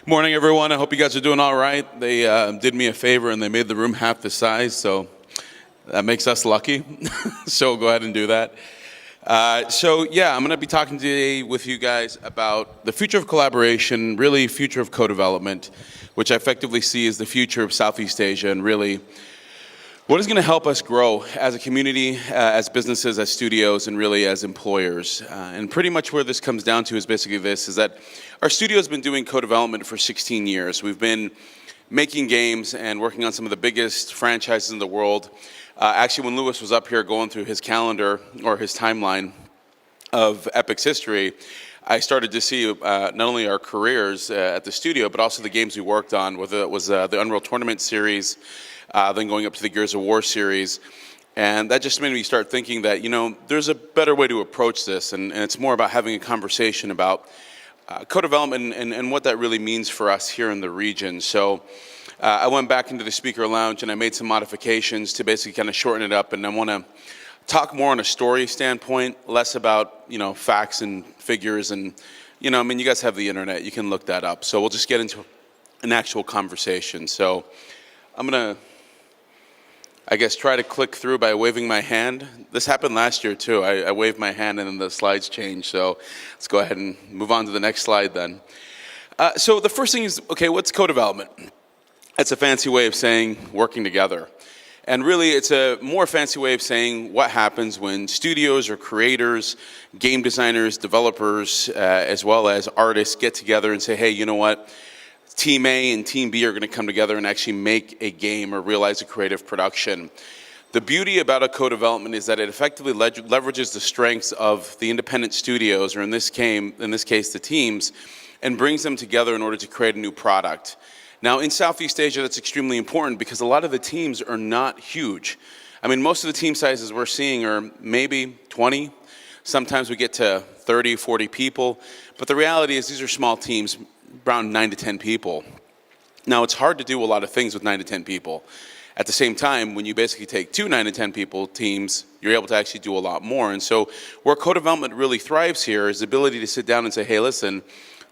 Morning, everyone. I hope you guys are doing all right. They did me a favor and they made the room half the size, so that makes us lucky. So go ahead and do that. I'm going to be talking today with you guys about the future of collaboration, really future of co-development, which I effectively see as the future of Southeast Asia, and really what is going to help us grow as a community, as businesses, as studios, and really as employers. And pretty much where this comes down to is basically this, is that our studio has been doing co-development for 16 years. We've been making games and working on some of the biggest franchises in the world. Actually, when Lewis was up here going through his calendar or his timeline of Epic's history, I started to see not only our careers at the studio, but also the games we worked on, whether it was the Unreal Tournament series, then going up to the Gears of War series. And that just made me start thinking that, there's a better way to approach this, and it's more about having a conversation about co-development and what that really means for us here in the region. So I went back into the speaker lounge and I made some modifications to basically kind of shorten it up, and I want to talk more on a story standpoint, less about, facts and figures, and, you guys have the internet, you can look that up. So we'll just get into an actual conversation. So I'm going to, try to click through by waving my hand. This happened last year too. I waved my hand and then the slides changed. So let's go ahead and move on to the next slide then. So the first thing is, what's co-development? That's a fancy way of saying working together. And really, it's a more fancy way of saying what happens when studios or creators, game designers, developers, as well as artists get together and say, hey, you know what? Team A and Team B are going to come together and actually make a game or realize a creative production. The beauty about a co-development is that it effectively leverages the strengths of the independent studios, or in this case, the teams, and brings them together in order to create a new product. Now, in Southeast Asia, that's extremely important because a lot of the teams are not huge. Most of the team sizes we're seeing are maybe 20. Sometimes we get to 30, 40 people. But the reality is these are small teams, around 9 to 10 people. Now, it's hard to do a lot of things with 9 to 10 people. At the same time, when you basically take two 9 to 10 people teams, you're able to actually do a lot more. And so where co-development really thrives here is the ability to sit down and say, hey, listen,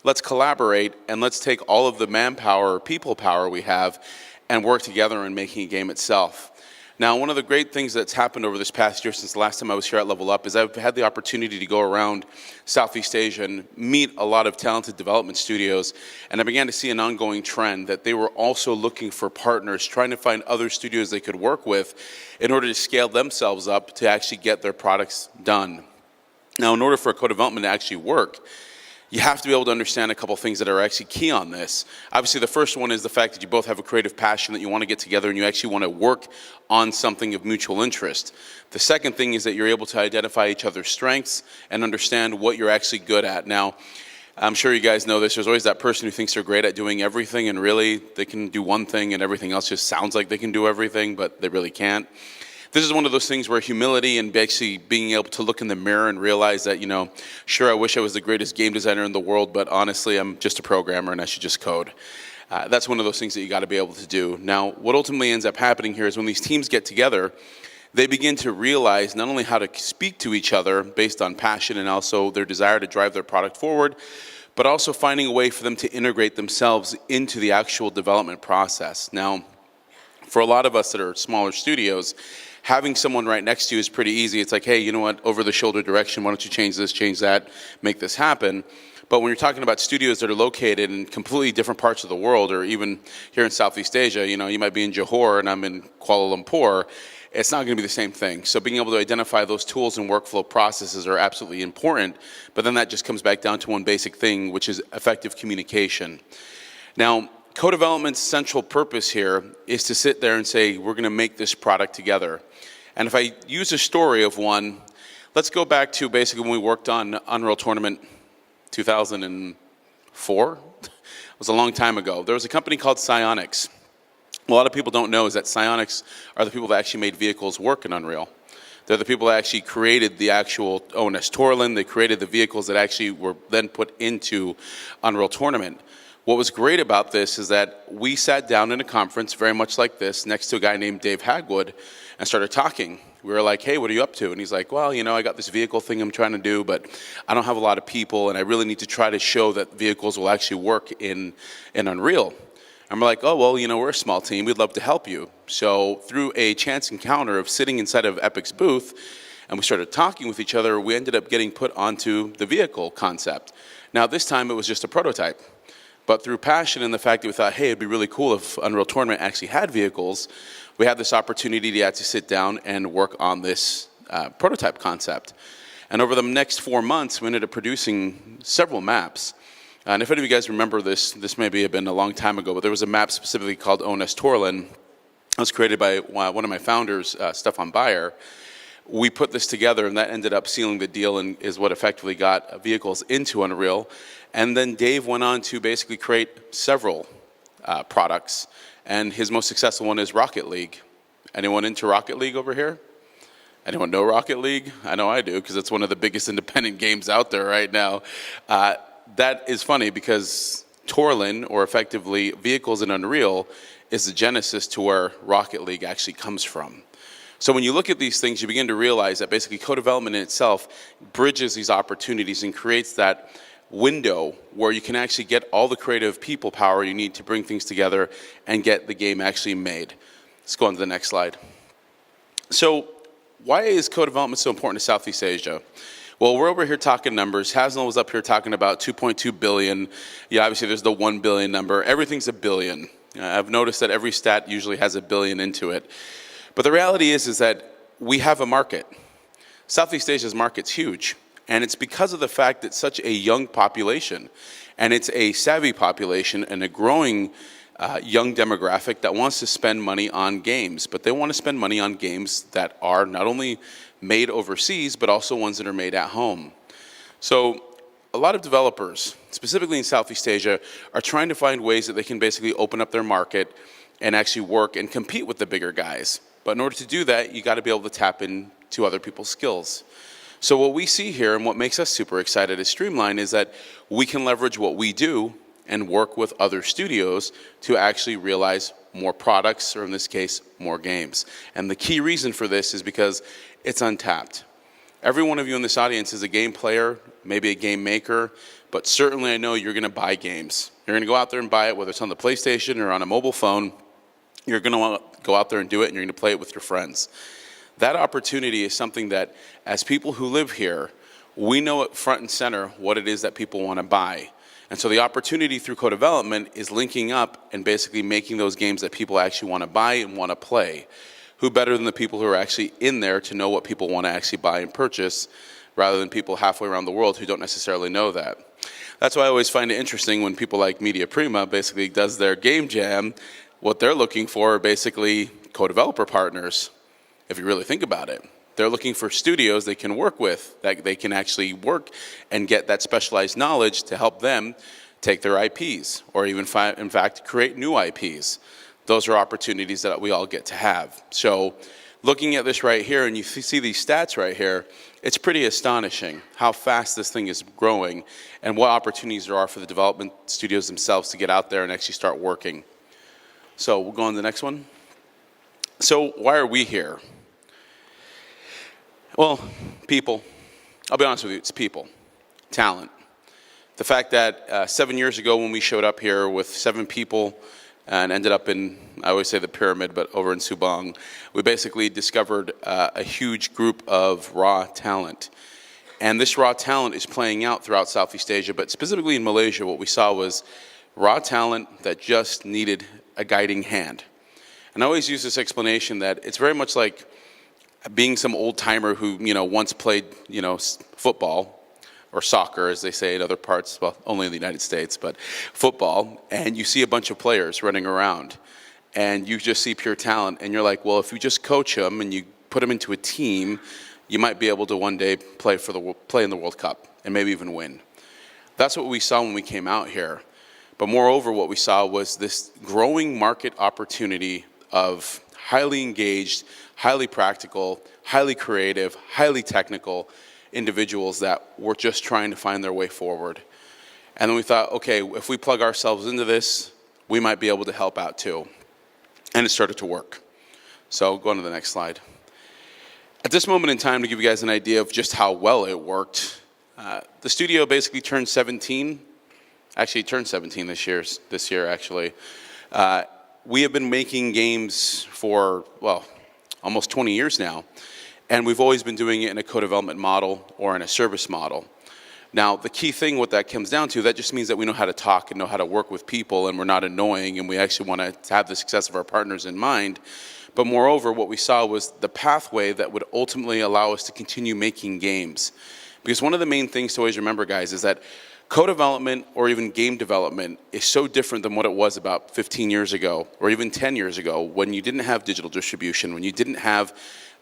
let's collaborate and let's take all of the manpower or people power we have and work together in making a game itself. Now, one of the great things that's happened over this past year since the last time I was here at Level Up is I've had the opportunity to go around Southeast Asia and meet a lot of talented development studios, and I began to see an ongoing trend that they were also looking for partners, trying to find other studios they could work with in order to scale themselves up to actually get their products done. Now, in order for co-development to actually work, you have to be able to understand a couple things that are actually key on this. Obviously, the first one is the fact that you both have a creative passion, that you want to get together and you actually want to work on something of mutual interest. The second thing is that you're able to identify each other's strengths and understand what you're actually good at. Now, I'm sure you guys know this. There's always that person who thinks they're great at doing everything, and really they can do one thing and everything else just sounds like they can do everything, but they really can't. This is one of those things where humility and basically being able to look in the mirror and realize that, sure, I wish I was the greatest game designer in the world, but honestly, I'm just a programmer and I should just code. That's one of those things that you got to be able to do. Now, what ultimately ends up happening here is when these teams get together, they begin to realize not only how to speak to each other based on passion and also their desire to drive their product forward, but also finding a way for them to integrate themselves into the actual development process. Now, for a lot of us that are smaller studios, having someone right next to you is pretty easy. It's like, hey, you know what, over-the-shoulder direction, why don't you change this, change that, make this happen. But when you're talking about studios that are located in completely different parts of the world, or even here in Southeast Asia, you might be in Johor and I'm in Kuala Lumpur, it's not going to be the same thing. So being able to identify those tools and workflow processes are absolutely important, but then that just comes back down to one basic thing, which is effective communication. Now, co-development's central purpose here is to sit there and say, we're going to make this product together. And if I use a story of one, let's go back to basically when we worked on Unreal Tournament 2004. It was a long time ago. There was a company called Psyonix. A lot of people don't know is that Psyonix are the people that actually made vehicles work in Unreal. They're the people that actually created the actual ONS Torlin. They created the vehicles that actually were then put into Unreal Tournament. What was great about this is that we sat down in a conference very much like this next to a guy named Dave Hagwood and started talking. We were like, hey, what are you up to? And he's like, well, I got this vehicle thing I'm trying to do, but I don't have a lot of people, and I really need to try to show that vehicles will actually work in Unreal. And we're like, oh, well, we're a small team. We'd love to help you. So through a chance encounter of sitting inside of Epic's booth, and we started talking with each other, we ended up getting put onto the vehicle concept. Now, this time it was just a prototype. But through passion and the fact that we thought, hey, it'd be really cool if Unreal Tournament actually had vehicles, we had this opportunity to actually sit down and work on this prototype concept. And over the next 4 months, we ended up producing several maps. And if any of you guys remember this maybe have been a long time ago, but there was a map specifically called ONS Torlin. It was created by one of my founders, Stefan Bayer. We put this together, and that ended up sealing the deal and is what effectively got vehicles into Unreal. And then Dave went on to basically create several products. And his most successful one is Rocket League. Anyone into Rocket League over here? Anyone know Rocket League? I know I do, because it's one of the biggest independent games out there right now. That is funny because Torlin, or effectively vehicles in Unreal, is the genesis to where Rocket League actually comes from. So when you look at these things, you begin to realize that basically co-development in itself bridges these opportunities and creates that window where you can actually get all the creative people power you need to bring things together and get the game actually made. Let's go on to the next slide. So why is co-development so important to Southeast Asia? Well, we're over here talking numbers. Hasnell was up here talking about 2.2 billion. Yeah, obviously there's the 1 billion number. Everything's a billion. I've noticed that every stat usually has a billion into it. But the reality is that we have a market. Southeast Asia's market's huge. And it's because of the fact that such a young population, and it's a savvy population and a growing young demographic that wants to spend money on games. But they want to spend money on games that are not only made overseas, but also ones that are made at home. So a lot of developers, specifically in Southeast Asia, are trying to find ways that they can basically open up their market and actually work and compete with the bigger guys. But in order to do that, you got to be able to tap into other people's skills. So what we see here and what makes us super excited at Streamline is that we can leverage what we do and work with other studios to actually realize more products, or in this case, more games. And the key reason for this is because it's untapped. Every one of you in this audience is a game player, maybe a game maker, but certainly I know you're going to buy games. You're going to go out there and buy it, whether it's on the PlayStation or on a mobile phone. You're going to want to go out there and do it, and you're going to play it with your friends. That opportunity is something that, as people who live here, we know it front and center what it is that people want to buy. And so the opportunity through co-development is linking up and basically making those games that people actually want to buy and want to play. Who better than the people who are actually in there to know what people want to actually buy and purchase, rather than people halfway around the world who don't necessarily know that. That's why I always find it interesting when people like Media Prima basically does their game jam. What they're looking for are basically co-developer partners. If you really think about it, they're looking for studios they can work with, that they can actually work and get that specialized knowledge to help them take their IPs, or even in fact create new IPs. Those are opportunities that we all get to have. So looking at this right here, and you see these stats right here, it's pretty astonishing how fast this thing is growing and what opportunities there are for the development studios themselves to get out there and actually start working. So we'll go on to the next one. So why are we here? Well, people. I'll be honest with you, it's people. Talent. The fact that 7 years ago when we showed up here with 7 people and ended up in, I always say the pyramid, but over in Subang, we basically discovered a huge group of raw talent. And this raw talent is playing out throughout Southeast Asia, but specifically in Malaysia, what we saw was raw talent that just needed a guiding hand. And I always use this explanation that it's very much like being some old timer who, once played, football or soccer, as they say in other parts, well, only in the United States, but football, and you see a bunch of players running around, and you just see pure talent, and you're like, well, if you just coach them and you put them into a team, you might be able to one day play in the World Cup and maybe even win. That's what we saw when we came out here. But moreover, what we saw was this growing market opportunity of highly engaged, highly practical, highly creative, highly technical individuals that were just trying to find their way forward. And then we thought, okay, if we plug ourselves into this, we might be able to help out too. And it started to work. So go on to the next slide. At this moment in time, to give you guys an idea of just how well it worked, the studio basically turned 17. Actually, it turned 17 this year, actually. We have been making games for, well, almost 20 years now, and we've always been doing it in a co-development model or in a service model. Now, the key thing what that comes down to, that just means that we know how to talk and know how to work with people, and we're not annoying, and we actually want to have the success of our partners in mind. But moreover, what we saw was the pathway that would ultimately allow us to continue making games. Because one of the main things to always remember, guys, is that co-development or even game development is so different than what it was about 15 years ago or even 10 years ago, when you didn't have digital distribution, when you didn't have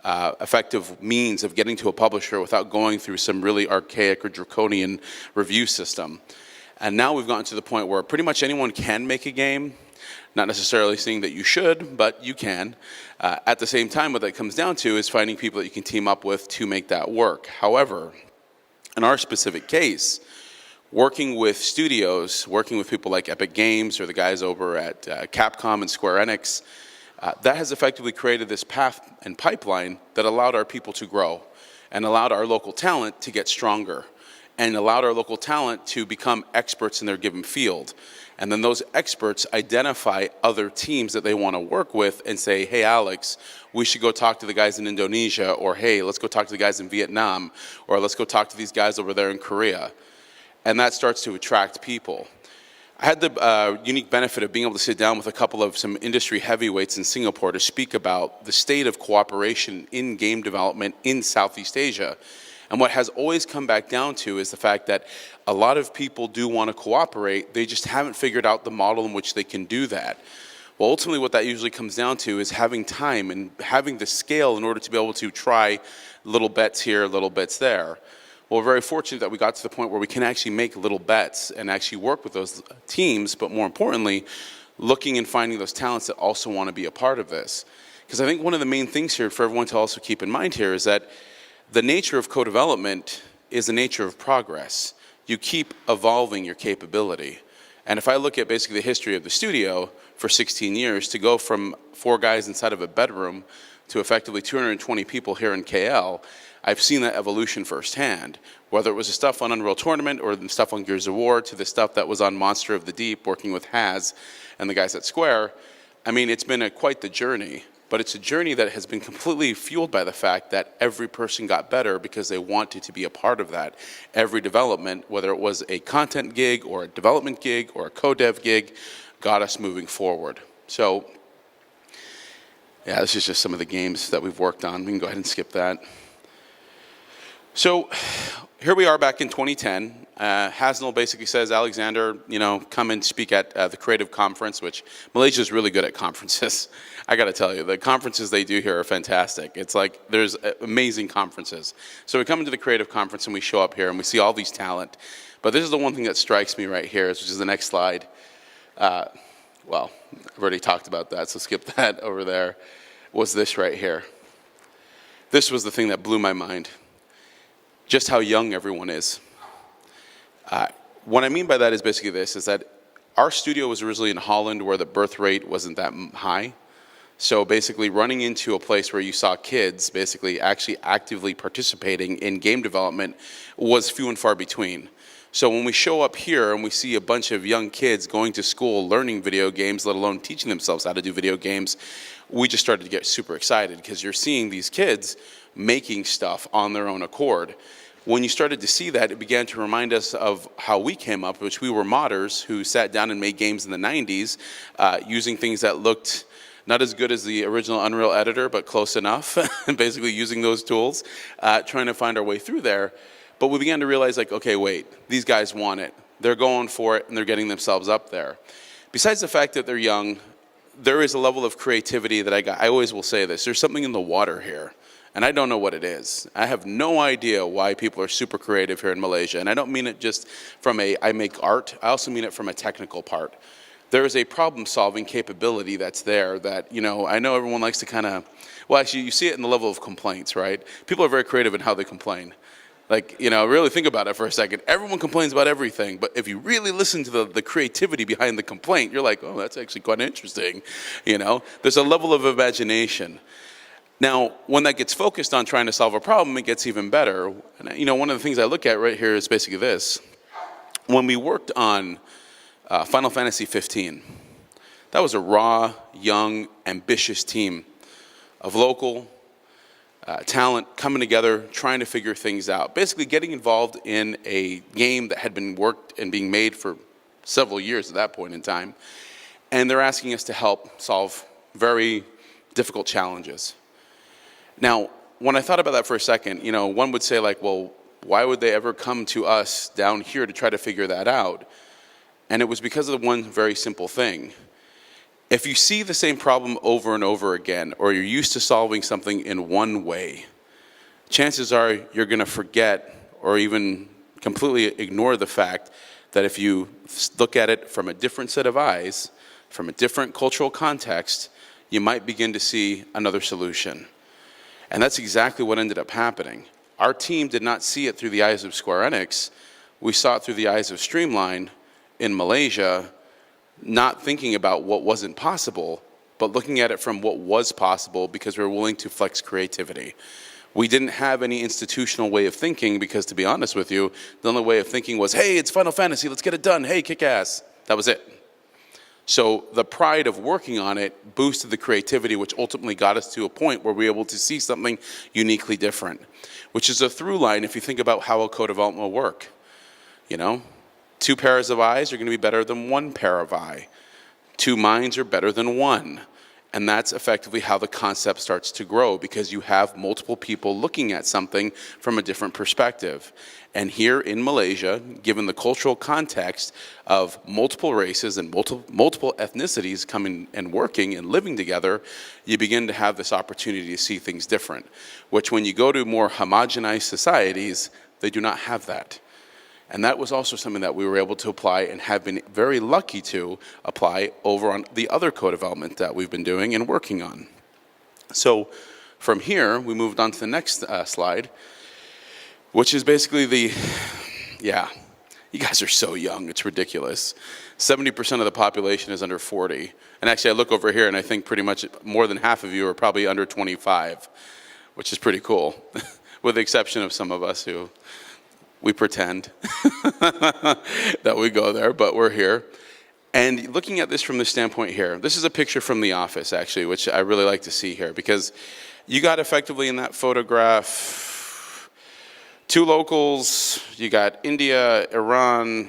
effective means of getting to a publisher without going through some really archaic or draconian review system. And now we've gotten to the point where pretty much anyone can make a game. Not necessarily saying that you should, but you can. At the same time, what that comes down to is finding people that you can team up with to make that work. However, in our specific case, working with studios, working with people like Epic Games or the guys over at Capcom and Square Enix, that has effectively created this path and pipeline that allowed our people to grow and allowed our local talent to get stronger and allowed our local talent to become experts in their given field. And then those experts identify other teams that they want to work with and say, hey, Alex, we should go talk to the guys in Indonesia, or hey, let's go talk to the guys in Vietnam, or let's go talk to these guys over there in Korea. And that starts to attract people. I had the unique benefit of being able to sit down with a couple of some industry heavyweights in Singapore to speak about the state of cooperation in game development in Southeast Asia. And what has always come back down to is the fact that a lot of people do want to cooperate, they just haven't figured out the model in which they can do that. Well, ultimately what that usually comes down to is having time and having the scale in order to be able to try little bets here, little bets there. Well, we're very fortunate that we got to the point where we can actually make little bets and actually work with those teams, but more importantly, looking and finding those talents that also want to be a part of this. Because I think one of the main things here for everyone to also keep in mind here is that the nature of co-development is the nature of progress. You keep evolving your capability. And if I look at basically the history of the studio for 16 years, to go from 4 guys inside of a bedroom to effectively 220 people here in KL, I've seen that evolution firsthand. Whether it was the stuff on Unreal Tournament or the stuff on Gears of War to the stuff that was on Monster of the Deep, working with Haz and the guys at Square, I mean, it's been quite the journey. But it's a journey that has been completely fueled by the fact that every person got better because they wanted to be a part of that. Every development, whether it was a content gig or a development gig or a co-dev gig, got us moving forward. So, yeah, this is just some of the games that we've worked on. We can go ahead and skip that. So, here we are back in 2010. Hasnell basically says, Alexander, come and speak at the Creative Conference, which Malaysia is really good at conferences. I got to tell you, the conferences they do here are fantastic. It's like there's amazing conferences. So we come into the Creative Conference and we show up here and we see all these talent. But this is the one thing that strikes me right here, which is the next slide. Well, I've already talked about that, so skip that over there. Was this right here. This was the thing that blew my mind. Just how young everyone is. What I mean by that is basically this, is that our studio was originally in Holland where the birth rate wasn't that high. So basically running into a place where you saw kids basically actually actively participating in game development was few and far between. So when we show up here and we see a bunch of young kids going to school learning video games, let alone teaching themselves how to do video games, we just started to get super excited because you're seeing these kids making stuff on their own accord. When you started to see that, it began to remind us of how we came up, which we were modders who sat down and made games in the 90s using things that looked not as good as the original Unreal editor, but close enough, and basically using those tools, trying to find our way through there. But we began to realize, like, okay, wait, these guys want it. They're going for it, and they're getting themselves up there. Besides the fact that they're young, there is a level of creativity that I always will say this, there's something in the water here. And I don't know what it is. I have no idea why people are super creative here in Malaysia. And I don't mean it just from I make art. I also mean it from a technical part. There is a problem-solving capability that's there that, I know everyone likes to kind of, well, actually, you see it in the level of complaints, right? People are very creative in how they complain. Like, really think about it for a second. Everyone complains about everything, but if you really listen to the creativity behind the complaint, you're like, oh, that's actually quite interesting. There's a level of imagination. Now, when that gets focused on trying to solve a problem, it gets even better. And, one of the things I look at right here is basically this. When we worked on Final Fantasy 15, that was a raw, young, ambitious team of local talent coming together, trying to figure things out. Basically getting involved in a game that had been worked and being made for several years at that point in time. And they're asking us to help solve very difficult challenges. Now, when I thought about that for a second, one would say like, well, why would they ever come to us down here to try to figure that out? And it was because of the one very simple thing. If you see the same problem over and over again, or you're used to solving something in one way, chances are you're going to forget or even completely ignore the fact that if you look at it from a different set of eyes, from a different cultural context, you might begin to see another solution. And that's exactly what ended up happening. Our team did not see it through the eyes of Square Enix. We saw it through the eyes of Streamline in Malaysia, not thinking about what wasn't possible, but looking at it from what was possible because we were willing to flex creativity. We didn't have any institutional way of thinking because, to be honest with you, the only way of thinking was, hey, it's Final Fantasy, let's get it done, hey, kick ass. That was it. So the pride of working on it boosted the creativity, which ultimately got us to a point where we were able to see something uniquely different, which is a through line if you think about how a co-development will work. Two pairs of eyes are going to be better than one pair of eye. Two minds are better than one. And that's effectively how the concept starts to grow, because you have multiple people looking at something from a different perspective. And here in Malaysia, given the cultural context of multiple races and multiple ethnicities coming and working and living together, you begin to have this opportunity to see things different, which when you go to more homogenized societies, they do not have that. And that was also something that we were able to apply and have been very lucky to apply over on the other co-development that we've been doing and working on. So from here, we moved on to the next slide, which is basically you guys are so young, it's ridiculous. 70% of the population is under 40. And actually I look over here and I think pretty much more than half of you are probably under 25, which is pretty cool, with the exception of some of us who we pretend that we go there, but we're here. And looking at this from the standpoint here, this is a picture from the office, actually, which I really like to see here, because you got effectively in that photograph 2 locals, you got India, Iran,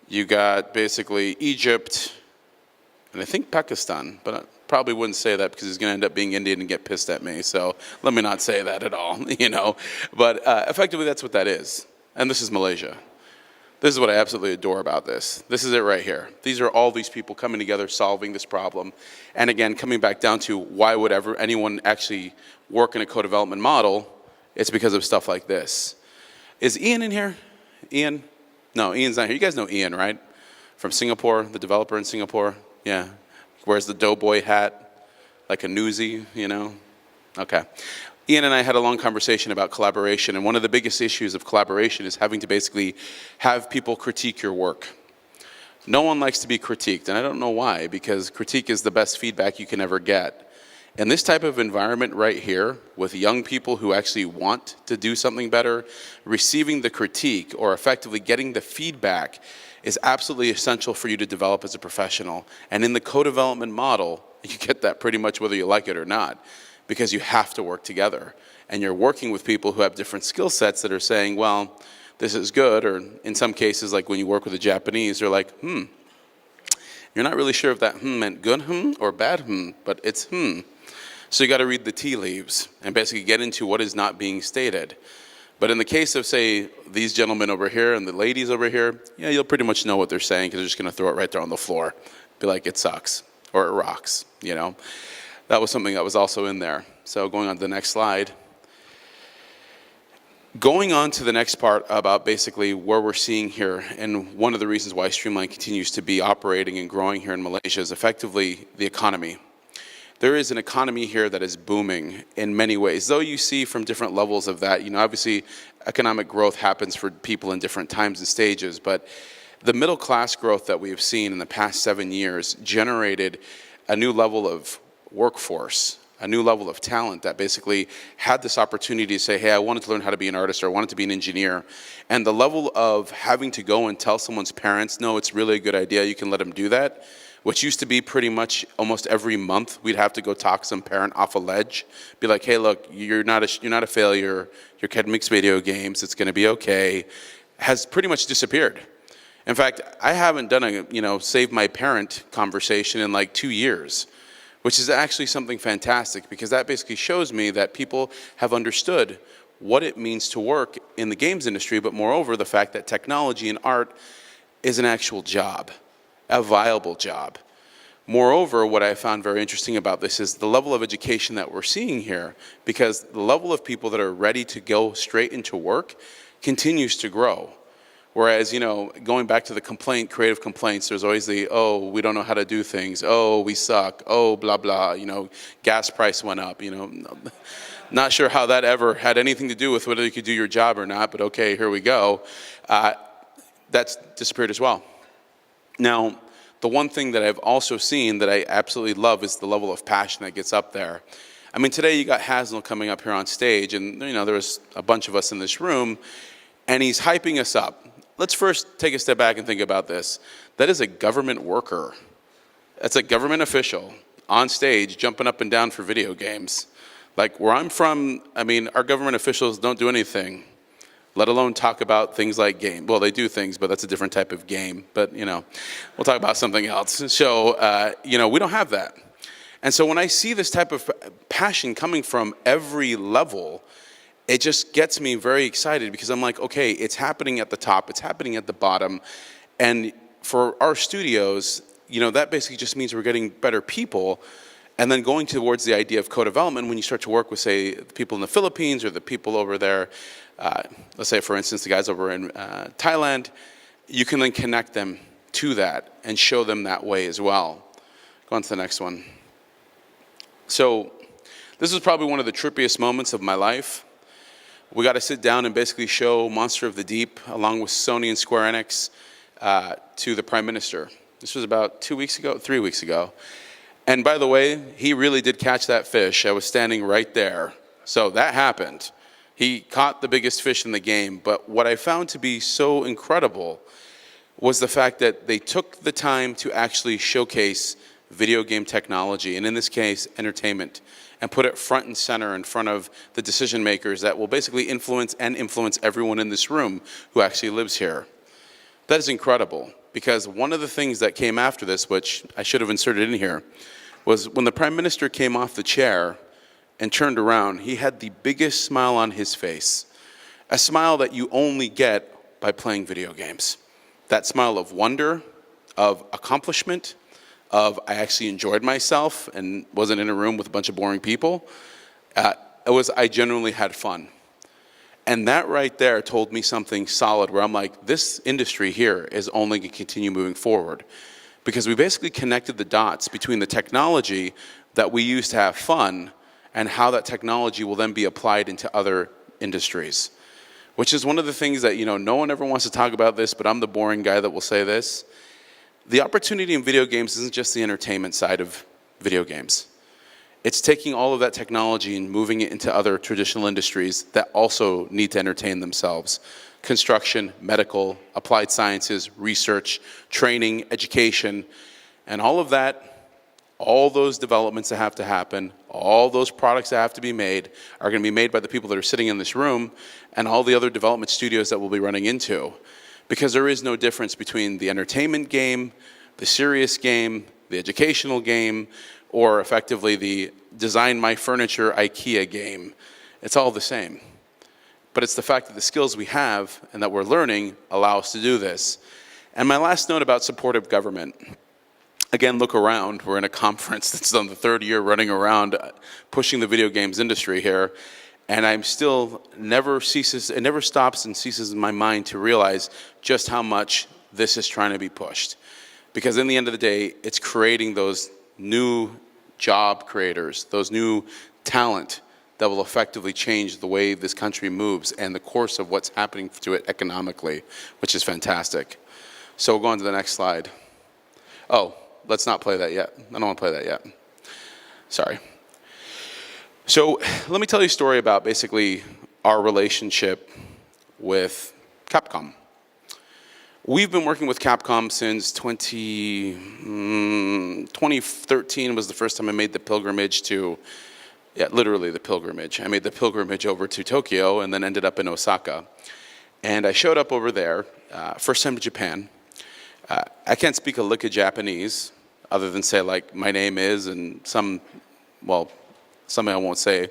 you got basically Egypt, and I think Pakistan, but I probably wouldn't say that because he's going to end up being Indian and get pissed at me, so let me not say that at all, But effectively, that's what that is. And this is Malaysia. This is what I absolutely adore about this. This is it right here. These are all these people coming together, solving this problem. And again, coming back down to why would ever anyone actually work in a co-development model, it's because of stuff like this. Is Ian in here? Ian? No, Ian's not here. You guys know Ian, right? From Singapore, the developer in Singapore. Yeah. Wears the doughboy hat, like a newsie, Okay. Ian and I had a long conversation about collaboration, and one of the biggest issues of collaboration is having to basically have people critique your work. No one likes to be critiqued, and I don't know why, because critique is the best feedback you can ever get. In this type of environment right here, with young people who actually want to do something better, receiving the critique or effectively getting the feedback is absolutely essential for you to develop as a professional. And in the co-development model, you get that pretty much whether you like it or not, because you have to work together. And you're working with people who have different skill sets that are saying, well, this is good, or in some cases, like when you work with the Japanese, they're like, you're not really sure if that meant good or bad but it's So you got to read the tea leaves and basically get into what is not being stated. But in the case of, say, these gentlemen over here and the ladies over here, you'll pretty much know what they're saying because they're just going to throw it right there on the floor. Be like, it sucks, or it rocks, That was something that was also in there. So going on to the next slide. Going on to the next part about basically where we're seeing here, and one of the reasons why Streamline continues to be operating and growing here in Malaysia is effectively the economy. There is an economy here that is booming in many ways. Though you see from different levels of that, obviously economic growth happens for people in different times and stages, but the middle class growth that we have seen in the past 7 years generated a new level of workforce, a new level of talent that basically had this opportunity to say, hey, I wanted to learn how to be an artist, or I wanted to be an engineer. And the level of having to go and tell someone's parents, no, it's really a good idea, you can let them do that, which used to be pretty much almost every month we'd have to go talk some parent off a ledge, be like, hey, look, you're not a failure, your kid makes video games, it's gonna be okay, has pretty much disappeared. In fact, I haven't done a save my parent conversation in like 2 years, which is actually something fantastic, because that basically shows me that people have understood what it means to work in the games industry, but moreover, the fact that technology and art is an actual job, a viable job. Moreover, what I found very interesting about this is the level of education that we're seeing here, because the level of people that are ready to go straight into work continues to grow. Whereas, going back to the creative complaints, there's always the, oh, we don't know how to do things, oh, we suck, oh, blah, blah, gas price went up, Not sure how that ever had anything to do with whether you could do your job or not, but okay, here we go. That's disappeared as well. Now, the one thing that I've also seen that I absolutely love is the level of passion that gets up there. I mean, today you got Hasnell coming up here on stage, and there was a bunch of us in this room, and he's hyping us up. Let's first take a step back and think about this. That is a government worker. That's a government official on stage jumping up and down for video games. Like where I'm from, I mean, our government officials don't do anything, let alone talk about things like game. Well, they do things, but that's a different type of game. But, we'll talk about something else. So, we don't have that. And so when I see this type of passion coming from every level, it just gets me very excited, because I'm like, okay, it's happening at the top, it's happening at the bottom. And for our studios, that basically just means we're getting better people. And then going towards the idea of co-development, when you start to work with, say, the people in the Philippines or the people over there, let's say, for instance, the guys over in Thailand, you can then connect them to that and show them that way as well. Go on to the next one. So this is probably one of the trippiest moments of my life. We got to sit down and basically show Monster of the Deep, along with Sony and Square Enix, to the Prime Minister. This was about 3 weeks ago. And by the way, he really did catch that fish. I was standing right there. So that happened. He caught the biggest fish in the game. But what I found to be so incredible was the fact that they took the time to actually showcase video game technology, and in this case, entertainment, and put it front and center in front of the decision makers that will basically influence everyone in this room who actually lives here. That is incredible, because one of the things that came after this, which I should have inserted in here, was when the Prime Minister came off the chair and turned around, he had the biggest smile on his face, a smile that you only get by playing video games. That smile of wonder, of accomplishment, of I actually enjoyed myself and wasn't in a room with a bunch of boring people. I genuinely had fun. And that right there told me something solid, where I'm like, this industry here is only going to continue moving forward, because we basically connected the dots between the technology that we use to have fun and how that technology will then be applied into other industries, which is one of the things that, no one ever wants to talk about this, but I'm the boring guy that will say this. The opportunity in video games isn't just the entertainment side of video games. It's taking all of that technology and moving it into other traditional industries that also need to entertain themselves. Construction, medical, applied sciences, research, training, education, and all of that, all those developments that have to happen, all those products that have to be made are going to be made by the people that are sitting in this room and all the other development studios that we'll be running into. Because there is no difference between the entertainment game, the serious game, the educational game, or effectively the design my furniture IKEA game. It's all the same. But it's the fact that the skills we have and that we're learning allow us to do this. And my last note about supportive government. Again, look around. We're in a conference that's on the third year running around pushing the video games industry here. And I'm still it never stops and ceases in my mind to realize just how much this is trying to be pushed. Because in the end of the day, it's creating those new job creators, those new talent that will effectively change the way this country moves and the course of what's happening to it economically, which is fantastic. So we'll go on to the next slide. Oh, let's not play that yet. I don't want to play that yet. Sorry. So let me tell you a story about basically our relationship with Capcom. We've been working with Capcom since 2013 was the first time I made the pilgrimage to, literally the pilgrimage. I made the pilgrimage over to Tokyo and then ended up in Osaka. And I showed up over there, first time to Japan. I can't speak a lick of Japanese other than say like my name is and something I won't say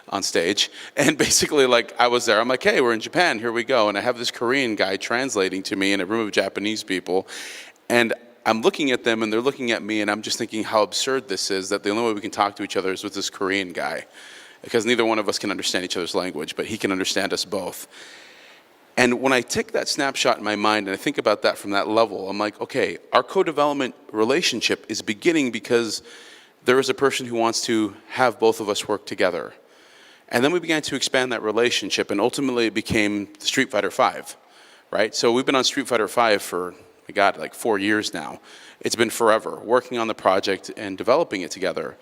on stage. And basically, like, I was there. I'm like, hey, we're in Japan. Here we go. And I have this Korean guy translating to me in a room of Japanese people. And I'm looking at them, and they're looking at me, and I'm just thinking how absurd this is, that the only way we can talk to each other is with this Korean guy. Because neither one of us can understand each other's language, but he can understand us both. And when I take that snapshot in my mind, and I think about that from that level, I'm like, okay, our co-development relationship is beginning because there is a person who wants to have both of us work together. And then we began to expand that relationship, and ultimately it became Street Fighter V, right? So we've been on Street Fighter V for, my God, like 4 years now. It's been forever, working on the project and developing it together.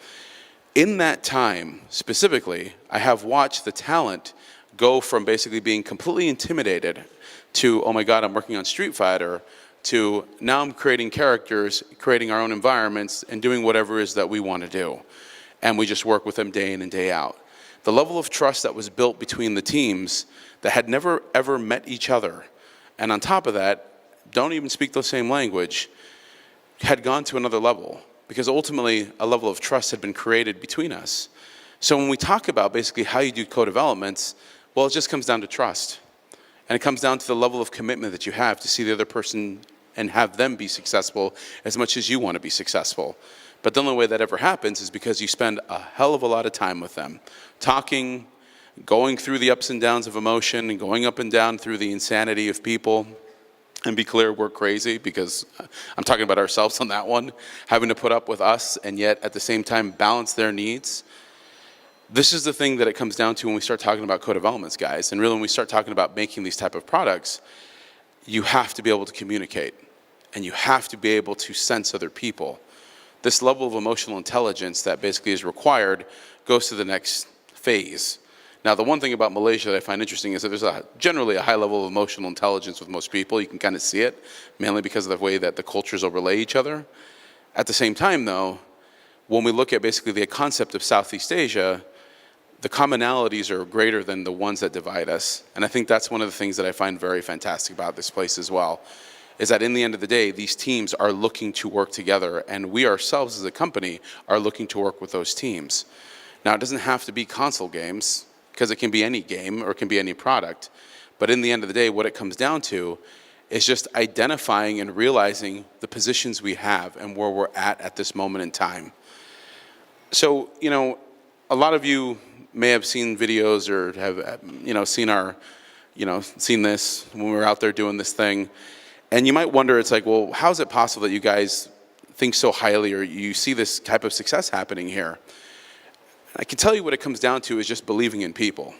In that time, specifically, I have watched the talent go from basically being completely intimidated to, oh my God, I'm working on Street Fighter, to now I'm creating characters, creating our own environments, and doing whatever it is that we want to do. And we just work with them day in and day out. The level of trust that was built between the teams that had never ever met each other, and on top of that, don't even speak the same language, had gone to another level. Because ultimately, a level of trust had been created between us. So when we talk about basically how you do co-developments, well, it just comes down to trust. And it comes down to the level of commitment that you have to see the other person and have them be successful as much as you want to be successful. But the only way that ever happens is because you spend a hell of a lot of time with them, talking, going through the ups and downs of emotion, and going up and down through the insanity of people. And be clear, we're crazy, because I'm talking about ourselves on that one, having to put up with us and yet at the same time balance their needs. This is the thing that it comes down to when we start talking about co-developments, guys. And really, when we start talking about making these type of products, you have to be able to communicate, and you have to be able to sense other people. This level of emotional intelligence that basically is required goes to the next phase. Now, the one thing about Malaysia that I find interesting is that there's generally a high level of emotional intelligence with most people. You can kind of see it, mainly because of the way that the cultures overlay each other. At the same time, though, when we look at basically the concept of Southeast Asia, the commonalities are greater than the ones that divide us. And I think that's one of the things that I find very fantastic about this place as well, is that in the end of the day, these teams are looking to work together, and we ourselves as a company are looking to work with those teams. Now, it doesn't have to be console games, because it can be any game or it can be any product. But in the end of the day, what it comes down to is just identifying and realizing the positions we have and where we're at this moment in time. So, a lot of you may have seen videos or have, seen this when we were out there doing this thing. And you might wonder, it's like, well, how is it possible that you guys think so highly or you see this type of success happening here? I can tell you what it comes down to is just believing in people.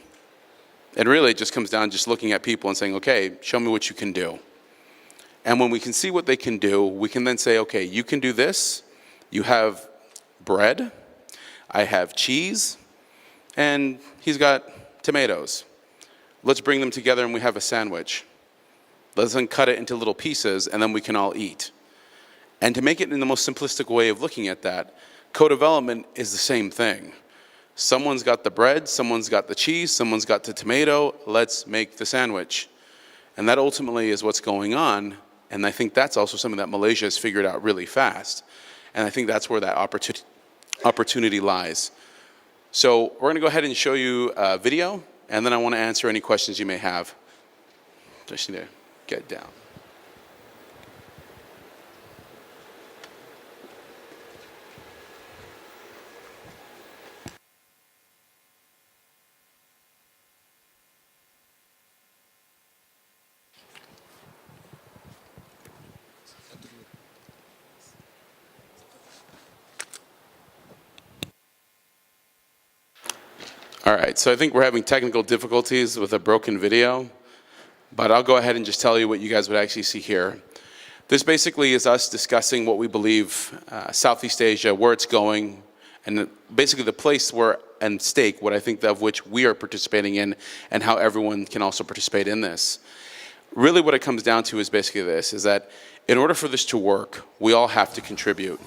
And really it just comes down to just looking at people and saying, okay, show me what you can do. And when we can see what they can do, we can then say, okay, you can do this. You have bread, I have cheese, and he's got tomatoes. Let's bring them together and we have a sandwich. Let's then cut it into little pieces and then we can all eat. And to make it in the most simplistic way of looking at that, co-development is the same thing. Someone's got the bread, someone's got the cheese, someone's got the tomato, let's make the sandwich. And that ultimately is what's going on, and I think that's also something that Malaysia has figured out really fast. And I think that's where that opportunity lies. So we're gonna go ahead and show you a video, and then I wanna answer any questions you may have. Just need to get down. All right, so I think we're having technical difficulties with a broken video, but I'll go ahead and just tell you what you guys would actually see here. This basically is us discussing what we believe Southeast Asia, where it's going, and basically the place where and stake what I think of which we are participating in and how everyone can also participate in this. Really what it comes down to is basically this, is that in order for this to work, we all have to contribute.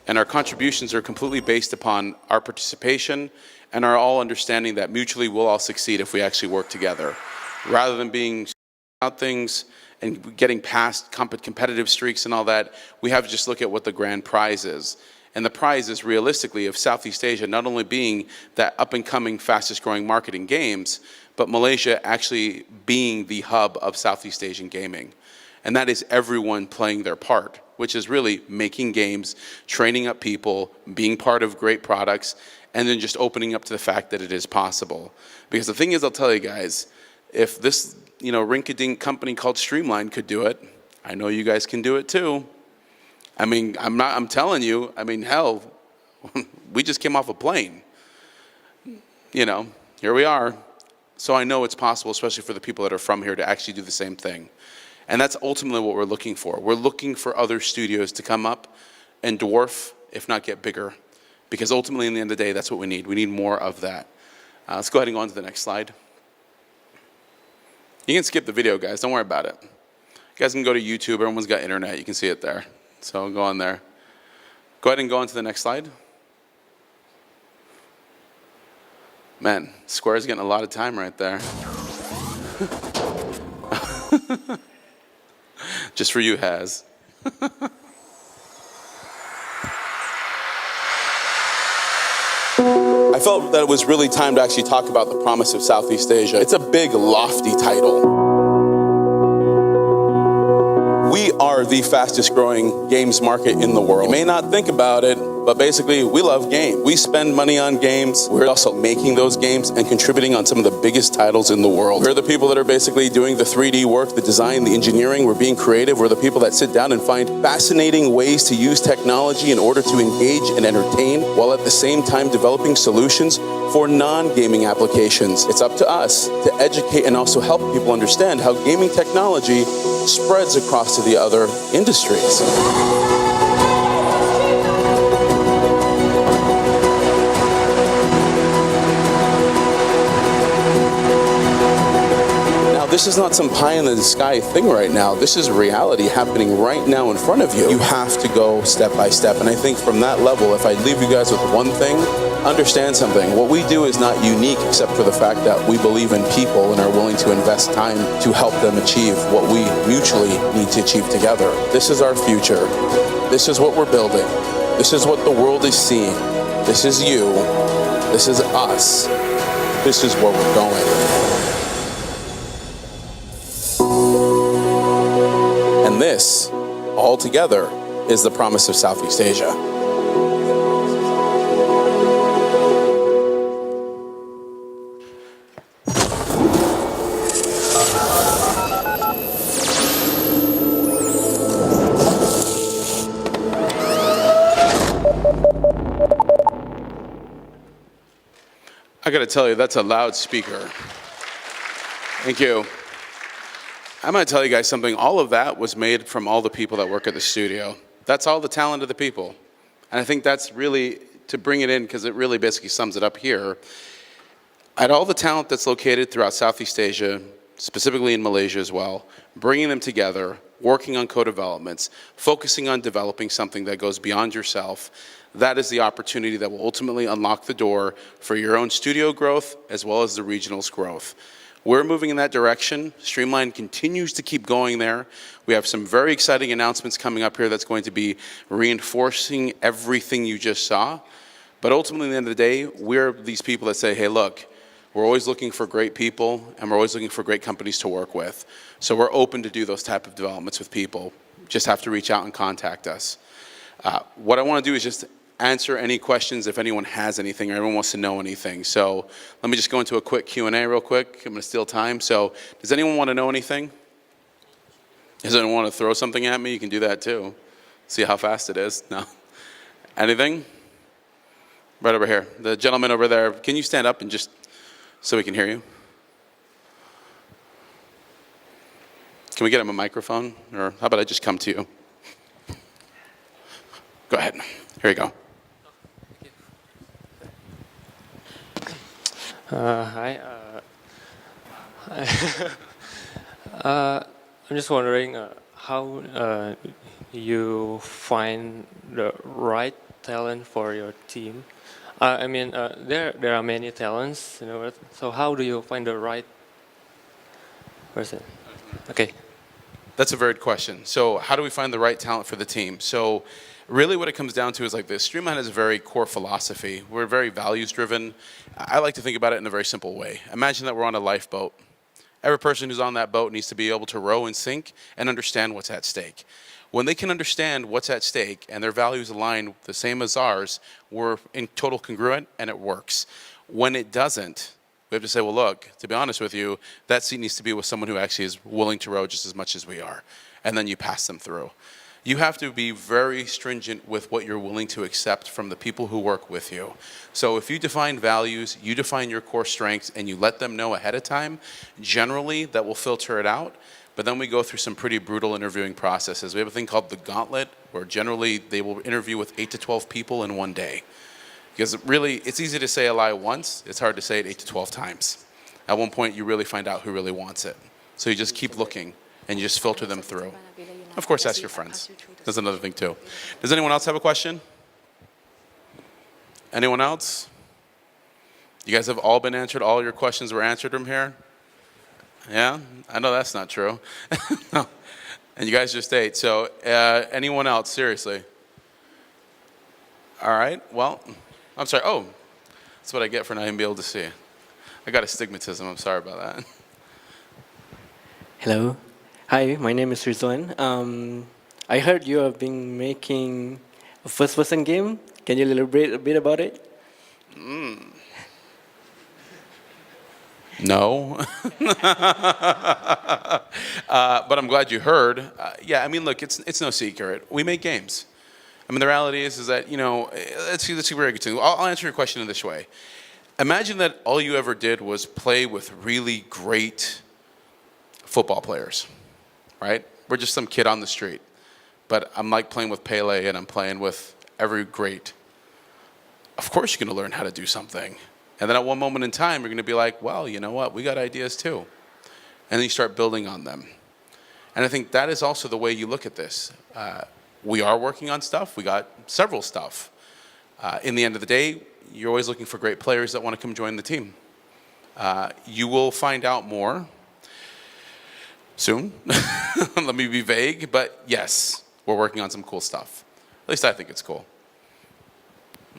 And our contributions are completely based upon our participation and our all understanding that mutually we'll all succeed if we actually work together. Rather than being out things and getting past competitive streaks and all that, we have to just look at what the grand prize is. And the prize is realistically of Southeast Asia not only being that up-and-coming, fastest-growing market in games, but Malaysia actually being the hub of Southeast Asian gaming. And that is everyone playing their part, which is really making games, training up people, being part of great products, and then just opening up to the fact that it is possible. Because the thing is, I'll tell you guys, if this rinky-dink company called Streamline could do it, I know you guys can do it too. I mean, I'm telling you, I mean, hell, we just came off a plane. Here we are. So I know it's possible, especially for the people that are from here, to actually do the same thing. And that's ultimately what we're looking for. We're looking for other studios to come up and dwarf, if not get bigger. Because ultimately, in the end of the day, that's what we need. We need more of that. Let's go ahead and go on to the next slide. You can skip the video, guys. Don't worry about it. You guys can go to YouTube. Everyone's got internet. You can see it there. So go on there. Go ahead and go on to the next slide. Man, Square's getting a lot of time right there. Just for you, Haz. I felt that it was really time to actually talk about the promise of Southeast Asia. It's a big, lofty title. We are the fastest growing games market in the world. You may not think about it, but basically we love games. We spend money on games. We're also making those games and contributing on some of the biggest titles in the world. We're the people that are basically doing the 3D work, the design, the engineering. We're being creative. We're the people that sit down and find fascinating ways to use technology in order to engage and entertain, while at the same time developing solutions for non-gaming applications. It's up to us to educate and also help people understand how gaming technology spreads across to the other industries. This is not some pie in the sky thing right now. This is reality happening right now in front of you. You have to go step by step. And I think from that level, if I leave you guys with one thing, understand something. What we do is not unique except for the fact that we believe in people and are willing to invest time to help them achieve what we mutually need to achieve together. This is our future. This is what we're building. This is what the world is seeing. This is you. This is us. This is where we're going. And this, all together, is the promise of Southeast Asia. I gotta tell you, that's a loudspeaker. Thank you. I'm going to tell you guys something. All of that was made from all the people that work at the studio. That's all the talent of the people. And I think that's really, to bring it in, because it really basically sums it up here, at all the talent that's located throughout Southeast Asia, specifically in Malaysia as well, bringing them together, working on co-developments, focusing on developing something that goes beyond yourself, that is the opportunity that will ultimately unlock the door for your own studio growth as well as the regional's growth. We're moving in that direction. Streamline continues to keep going there. We have some very exciting announcements coming up here that's going to be reinforcing everything you just saw. But ultimately, at the end of the day, we're these people that say, hey, look, we're always looking for great people, and we're always looking for great companies to work with. So we're open to do those type of developments with people. Just have to reach out and contact us. What I want to do is just answer any questions if anyone has anything or anyone wants to know anything. So let me just go into a quick Q&A real quick. I'm going to steal time. So does anyone want to know anything? Does anyone want to throw something at me? You can do that too. See how fast it is. No. Anything? Right over here. The gentleman over there. Can you stand up and just so we can hear you? Can we get him a microphone? Or how about I just come to you? Go ahead. Here you go. Hi. I'm just wondering how you find the right talent for your team. I mean, there are many talents, you know. So how do you find the right person? Okay. That's a very good question. So, how do we find the right talent for the team? So, really, what it comes down to is like this. Streamline has a very core philosophy. We're very values driven. I like to think about it in a very simple way. Imagine that we're on a lifeboat. Every person who's on that boat needs to be able to row and sink and understand what's at stake. When they can understand what's at stake and their values align the same as ours, we're in total congruent and it works. When it doesn't, we have to say, well, look, to be honest with you, that seat needs to be with someone who actually is willing to row just as much as we are. And then you pass them through. You have to be very stringent with what you're willing to accept from the people who work with you. So if you define values, you define your core strengths, and you let them know ahead of time, generally that will filter it out. But then we go through some pretty brutal interviewing processes. We have a thing called the gauntlet, where generally they will interview with 8 to 12 people in one day. Because really, it's easy to say a lie once. It's hard to say it 8 to 12 times. At one point, you really find out who really wants it. So you just keep looking, and you just filter them through. Of course, ask your friends. That's another thing, too. Does anyone else have a question? Anyone else? You guys have all been answered? All your questions were answered from here? Yeah? I know that's not true. No. And you guys just ate. So anyone else? Seriously? All right. Well, I'm sorry. Oh, that's what I get for not even being able to see. I got astigmatism. I'm sorry about that. Hello. Hi, my name is Rizwan. I heard you have been making a first-person game. Can you elaborate a bit about it? No. But I'm glad you heard. Yeah, I mean, look, it's no secret. We make games. I mean, the reality is that, you know, let's see where I get to. I'll answer your question in this way. Imagine that all you ever did was play with really great football players, right? We're just some kid on the street. But I'm like playing with Pele and I'm playing with every great. Of course you're going to learn how to do something. And then at one moment in time, you're going to be like, well, you know what? We got ideas too. And then you start building on them. And I think that is also the way you look at this. We are working on stuff. We got several stuff. In the end of the day, you're always looking for great players that want to come join the team. You will find out more soon. Let me be vague, but yes, we're working on some cool stuff. At least I think it's cool.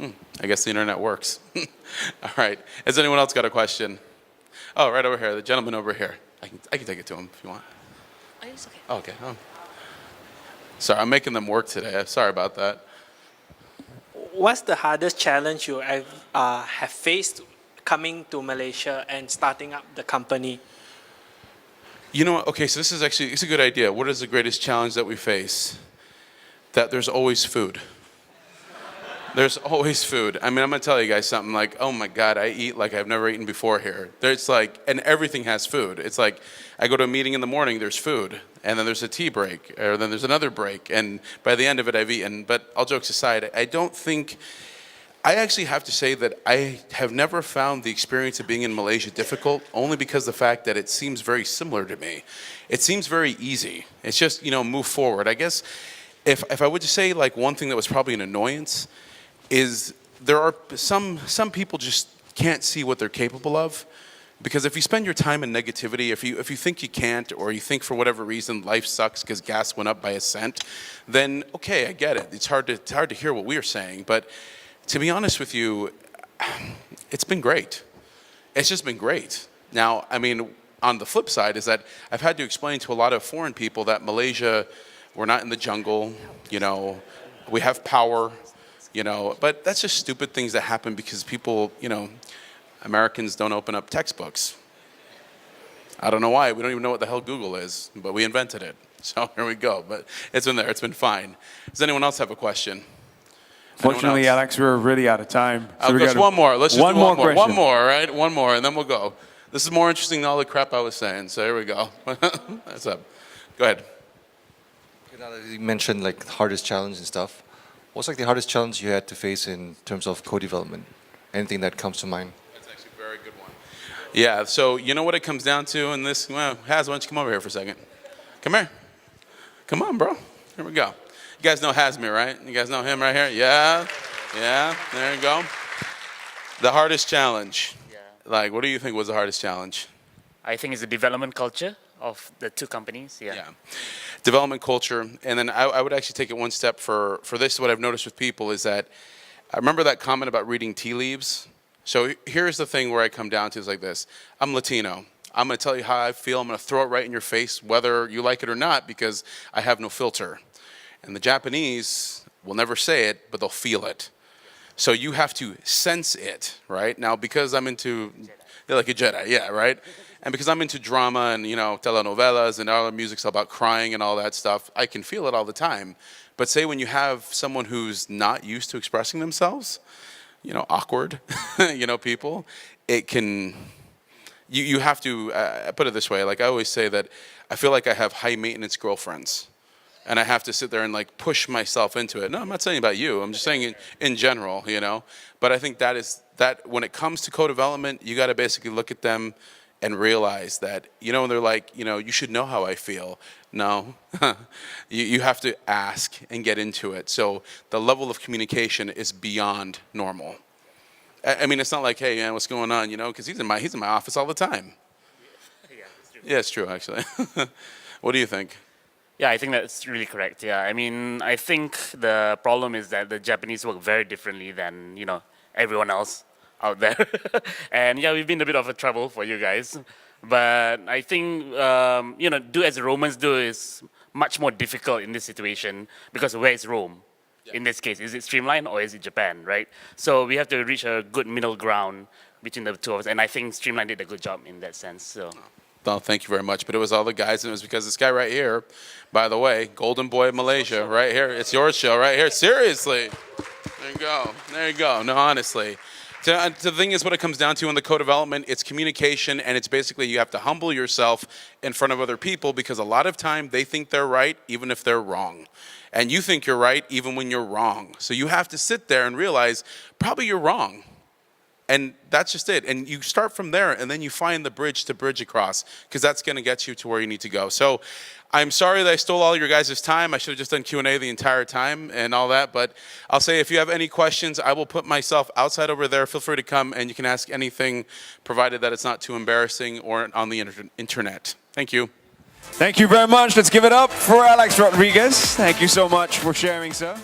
I guess the internet works. All right. Has anyone else got a question? Oh, right over here. The gentleman over here. I can take it to him if you want. Oh, it's okay. Oh, okay. Oh. Sorry, I'm making them work today. Sorry about that. What's the hardest challenge you have faced coming to Malaysia and starting up the company? You know what? Okay, so this is actually, it's a good idea. What is the greatest challenge that we face? That there's always food. There's always food. I mean, I'm going to tell you guys something like, oh my God, I eat like I've never eaten before here. There's like, and everything has food. It's like, I go to a meeting in the morning, there's food. And then there's a tea break, or then there's another break. And by the end of it, I've eaten. But all jokes aside, I actually have to say that I have never found the experience of being in Malaysia difficult, only because the fact that it seems very similar to me. It seems very easy. It's just, move forward. I guess if I would just say like one thing that was probably an annoyance is there are some people just can't see what they're capable of. Because if you spend your time in negativity, if you think you can't, or you think for whatever reason life sucks because gas went up by a cent, then okay, I get it. It's hard to hear what we're saying. But to be honest with you, it's been great. It's just been great. Now, I mean, on the flip side is that I've had to explain to a lot of foreign people that Malaysia, we're not in the jungle, we have power, but that's just stupid things that happen because people, Americans don't open up textbooks. I don't know why. We don't even know what the hell Google is, but we invented it. So here we go. But it's been there. It's been fine. Does anyone else have a question? Fortunately, Alex, we're really out of time. So just one more. Let's just do one more. Question. One more, all right? One more, and then we'll go. This is more interesting than all the crap I was saying. So here we go. What's up? Go ahead. Now that you mentioned like the hardest challenge and stuff, what's like the hardest challenge you had to face in terms of co-development? Anything that comes to mind? That's actually a very good one. Yeah, so you know what it comes down to in this? Well, Haz, why don't you come over here for a second? Come here. Come on, bro. Here we go. You guys know Hazmir, right? You guys know him right here? Yeah. Yeah, there you go. The hardest challenge. Yeah. Like, what do you think was the hardest challenge? I think it's the development culture of the two companies. Yeah. Development culture. And then I would actually take it one step for this. What I've noticed with people is that, I remember that comment about reading tea leaves. So here's the thing where I come down to is like this. I'm Latino. I'm going to tell you how I feel. I'm going to throw it right in your face, whether you like it or not, because I have no filter. And the Japanese will never say it, but they'll feel it. So you have to sense it, right? Now, because I'm into, like a Jedi, yeah, right? And because I'm into drama and, telenovelas and all the music's about crying and all that stuff, I can feel it all the time. But say when you have someone who's not used to expressing themselves, awkward, people, it can, you have to, put it this way, like I always say that I feel like I have high maintenance girlfriends and I have to sit there and like push myself into it. No, I'm not saying about you, I'm just saying in general, but I think that when it comes to co-development, you got to basically look at them and realize that, they're like, you should know how I feel. No, you have to ask and get into it. So the level of communication is beyond normal. I mean, it's not like, hey, man, what's going on, because he's in my office all the time. Yeah, it's true. Yeah, it's true, actually. What do you think? Yeah, I think that's really correct. Yeah, I mean, I think the problem is that the Japanese work very differently than, everyone else out there. And yeah, we've been a bit of a trouble for you guys. But I think, do as the Romans do is much more difficult in this situation because where is Rome? Yeah. In this case, is it Streamline or is it Japan, right? So we have to reach a good middle ground between the two of us. And I think Streamline did a good job in that sense. So. Well, thank you very much. But it was all the guys, and it was because this guy right here, by the way, Golden Boy of Malaysia, right here. It's your show right here. Seriously. There you go. There you go. No, honestly. The thing is, what it comes down to in the co-development, it's communication, and it's basically you have to humble yourself in front of other people because a lot of time they think they're right even if they're wrong. And you think you're right even when you're wrong. So you have to sit there and realize probably you're wrong. And that's just it. And you start from there, and then you find the bridge to bridge across because that's going to get you to where you need to go. So I'm sorry that I stole all your guys' time. I should have just done Q&A the entire time and all that. But I'll say if you have any questions, I will put myself outside over there. Feel free to come, and you can ask anything, provided that it's not too embarrassing or on the internet. Thank you. Thank you very much. Let's give it up for Alex Rodriguez. Thank you so much for sharing, sir.